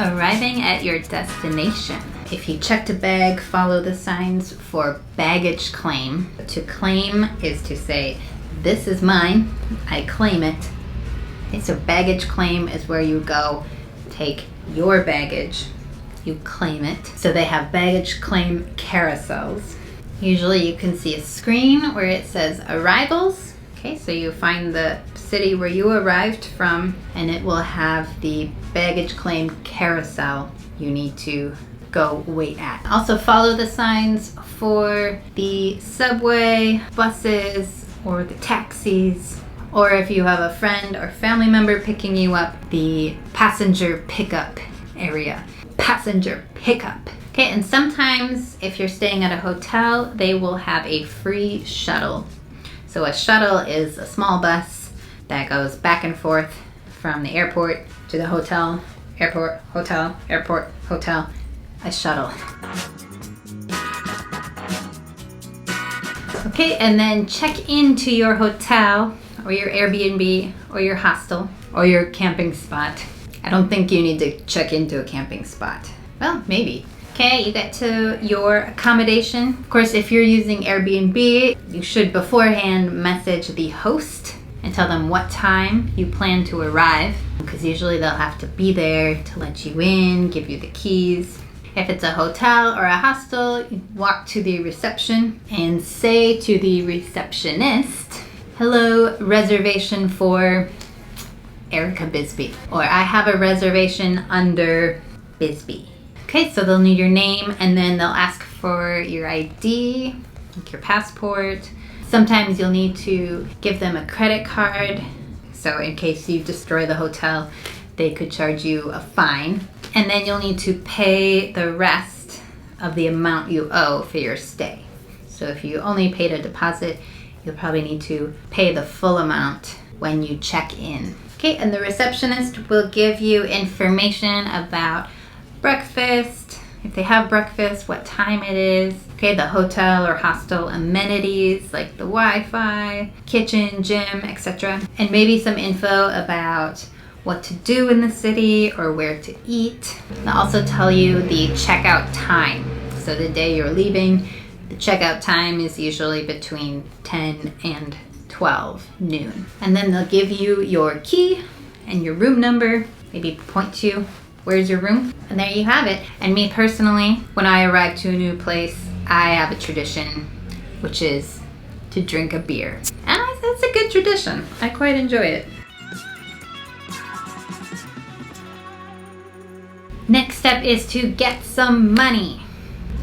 Arriving at your destination. If you checked a bag, follow the signs for baggage claim. To claim is to say, this is mine, I claim it. Okay, so baggage claim is where you go take your baggage, you claim it. So they have baggage claim carousels. Usually you can see a screen where it says arrivals. Okay, so you find the city where you arrived from and it will have the baggage claim carousel you need to go wait at. Also follow the signs for the subway, buses, or the taxis, or if you have a friend or family member picking you up, the passenger pickup area. Passenger pickup. Okay, and sometimes if you're staying at a hotel, they will have a free shuttle. So a shuttle is a small bus that goes back and forth from the airport to the hotel, airport, hotel, airport, hotel, a shuttle. Okay, and then check into your hotel or your Airbnb or your hostel or your camping spot. I don't think you need to check into a camping spot. Well, maybe. Okay, you get to your accommodation. Of course, if you're using Airbnb, you should beforehand message the host and tell them what time you plan to arrive, because usually they'll have to be there to let you in, give you the keys. If it's a hotel or a hostel, you walk to the reception and say to the receptionist, hello, reservation for Erica Bisbee, or I have a reservation under Bisbee. Okay, so they'll need your name and then they'll ask for your ID, like your passport. Sometimes you'll need to give them a credit card. So in case you destroy the hotel, they could charge you a fine. And then you'll need to pay the rest of the amount you owe for your stay. So if you only paid a deposit, you'll probably need to pay the full amount when you check in. Okay, and the receptionist will give you information about breakfast, if they have breakfast, what time it is. Okay, the hotel or hostel amenities like the Wi-Fi, kitchen, gym, etc. And maybe some info about what to do in the city or where to eat. They'll also tell you the checkout time. So the day you're leaving, the checkout time is usually between 10 and 12 noon. And then they'll give you your key and your room number, maybe point to where's your room, and there you have it. And me personally, when I arrive to a new place, I have a tradition, which is to drink a beer. And it's a good tradition. I quite enjoy it. Next step is to get some money.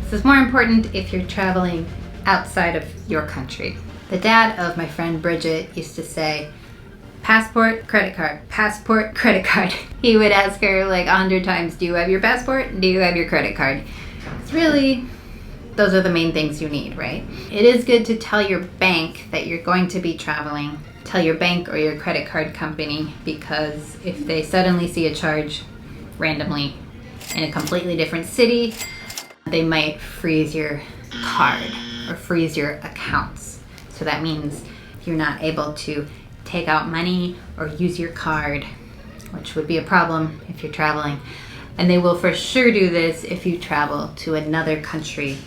This is more important if you're traveling outside of your country. The dad of my friend Bridget used to say, passport, credit card, passport, credit card. He would ask her like 100 times, do you have your passport? Do you have your credit card? It's really, those are the main things you need, right? It is good to tell your bank that you're going to be traveling. Tell your bank or your credit card company, because if they suddenly see a charge randomly in a completely different city, they might freeze your card or freeze your accounts. So that means you're not able to take out money or use your card, which would be a problem if you're traveling. And they will for sure do this if you travel to another country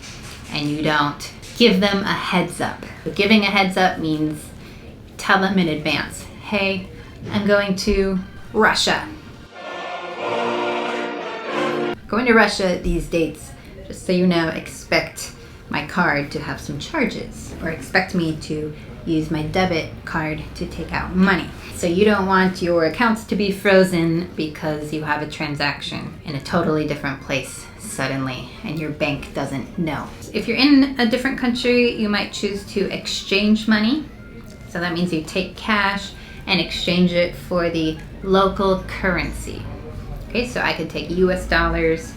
and you don't give them a heads up. But giving a heads up means tell them in advance, hey, I'm going to Russia. Going to Russia these dates, just so you know, expect my card to have some charges, or expect me to use my debit card to take out money. So you don't want your accounts to be frozen because you have a transaction in a totally different place suddenly and your bank doesn't know. If you're in a different country, you might choose to exchange money. So that means you take cash and exchange it for the local currency. Okay, so I could take US dollars,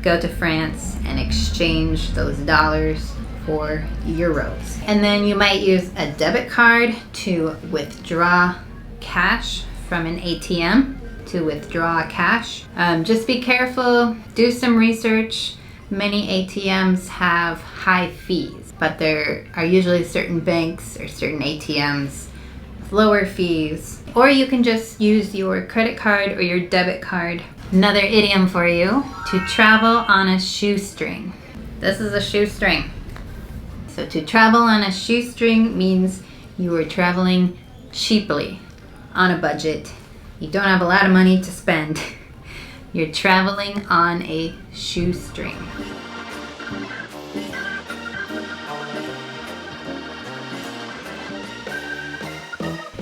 go to France and exchange those dollars for euros. And then you might use a debit card to withdraw cash from an ATM, to withdraw cash. Just be careful, do some research. Many ATMs have high fees, but there are usually certain banks or certain ATMs with lower fees. Or you can just use your credit card or your debit card Another idiom for you, to travel on a shoestring. This is a shoestring. So to travel on a shoestring means you are traveling cheaply, on a budget. You don't have a lot of money to spend. You're traveling on a shoestring.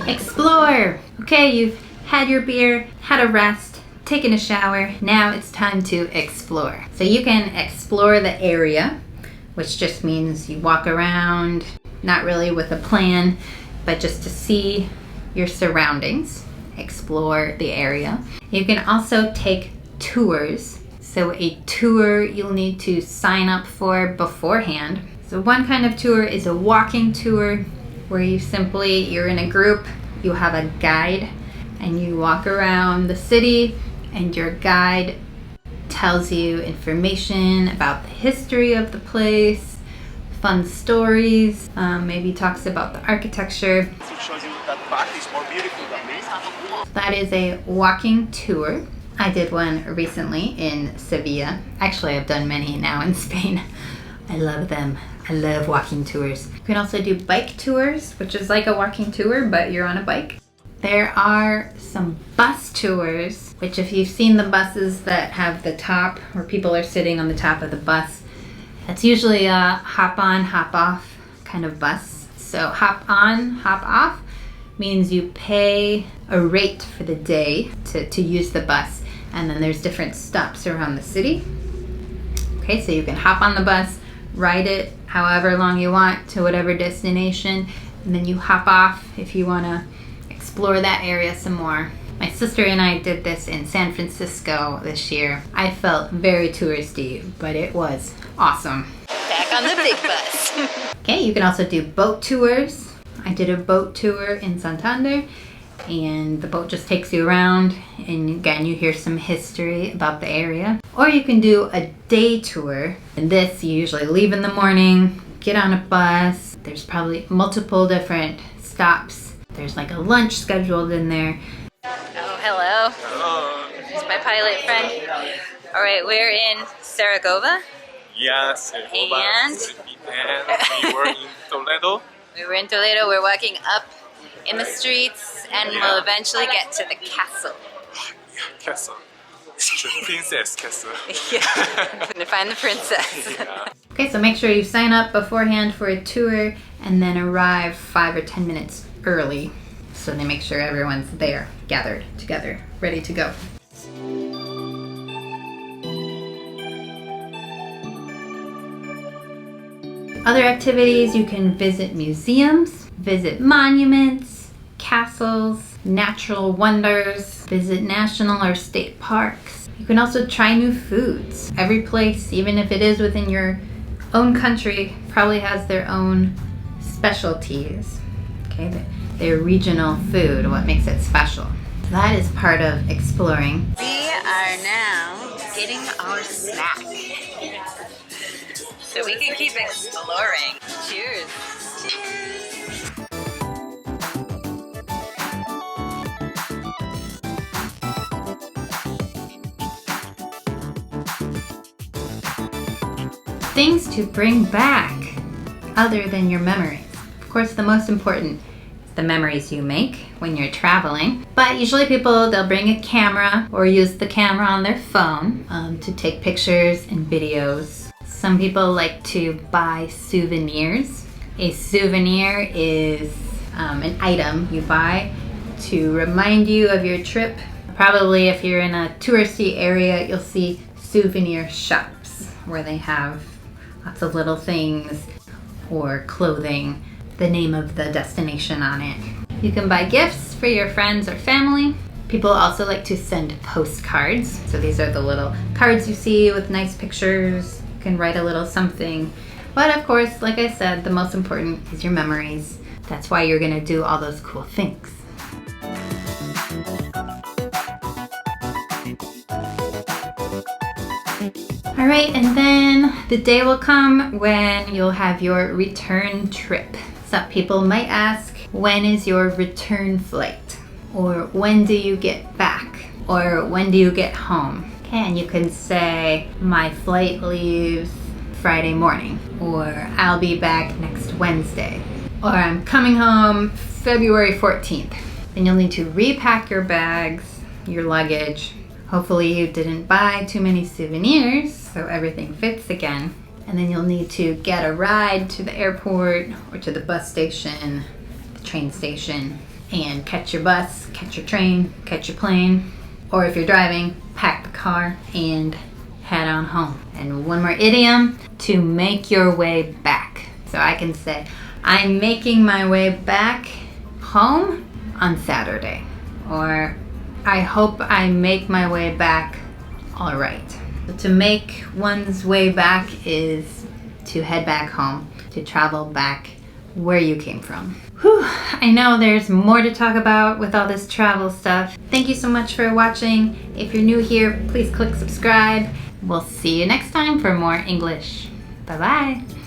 Explore. Okay, you've had your beer, had a rest, taken a shower. Now it's time to explore. So you can explore the area, which just means you walk around, not really with a plan, but just to see your surroundings, explore the area. You can also take tours. So a tour you'll need to sign up for beforehand. So one kind of tour is a walking tour where you're in a group, you have a guide, and you walk around the city and your guide tells you information about the history of the place, fun stories, maybe talks about the architecture. That is a walking tour. I did one recently in Sevilla. Actually, I've done many now in Spain. I love them. I love walking tours. You can also do bike tours, which is like a walking tour, but you're on a bike. There are some bus tours, which if you've seen the buses that have the top, where people are sitting on the top of the bus, that's usually a hop on, hop off kind of bus. So hop on, hop off means you pay a rate for the day to use the bus. And then there's different stops around the city. Okay, so you can hop on the bus, ride it however long you want to whatever destination, and then you hop off if you want to explore that area some more. My sister and I did this in San Francisco this year. I felt very touristy, but it was awesome. Back on the big bus. Okay, you can also do boat tours. I did a boat tour in Santander, and the boat just takes you around, and again you hear some history about the area. Or you can do a day tour, and this you usually leave in the morning, get on a bus. There's probably multiple different stops. There's like a lunch scheduled in there. Oh, hello. Hello. Here's my pilot friend. All right, we're in Zaragoza. Yeah, Segovia. And we were in Toledo. We were in Toledo. We're walking up in the streets, and we'll eventually get to the castle. Yeah, castle. The princess castle. Yeah, to find the princess. Yeah. Okay, so make sure you sign up beforehand for a tour and then arrive 5 or 10 minutes early so they make sure everyone's there, gathered together, ready to go. Other activities, you can visit museums, visit monuments, castles, natural wonders, visit national or state parks. You can also try new foods. Every place, even if it is within your own country, probably has their own specialties. Okay, their regional food, what makes it special. That is part of exploring. We are now getting our snack. So we can keep exploring. Cheers. Cheers. Things to bring back other than your memories. Of course, the most important is the memories you make when you're traveling. But usually people, they'll bring a camera or use the camera on their phone to take pictures and videos. Some people like to buy souvenirs. A souvenir is an item you buy to remind you of your trip. Probably if you're in a touristy area, you'll see souvenir shops where they have lots of little things or clothing, the name of the destination on it. You can buy gifts for your friends or family. People also like to send postcards. So these are the little cards you see with nice pictures. You can write a little something. But of course, like I said, the most important is your memories. That's why you're gonna do all those cool things. All right, and then the day will come when you'll have your return trip. Some people might ask, when is your return flight? Or when do you get back? Or when do you get home? Okay, and you can say, my flight leaves Friday morning. Or I'll be back next Wednesday. Or I'm coming home February 14th. Then you'll need to repack your bags, your luggage. Hopefully you didn't buy too many souvenirs, so everything fits again. And then you'll need to get a ride to the airport or to the bus station, the train station, and catch your bus, catch your train, catch your plane. Or if you're driving, pack the car and head on home. And one more idiom, to make your way back. So I can say, I'm making my way back home on Saturday. Or I hope I make my way back all right. So to make one's way back is to head back home, to travel back where you came from. Whew, I know there's more to talk about with all this travel stuff. Thank you so much for watching. If you're new here, please click subscribe. We'll see you next time for more English. Bye-bye.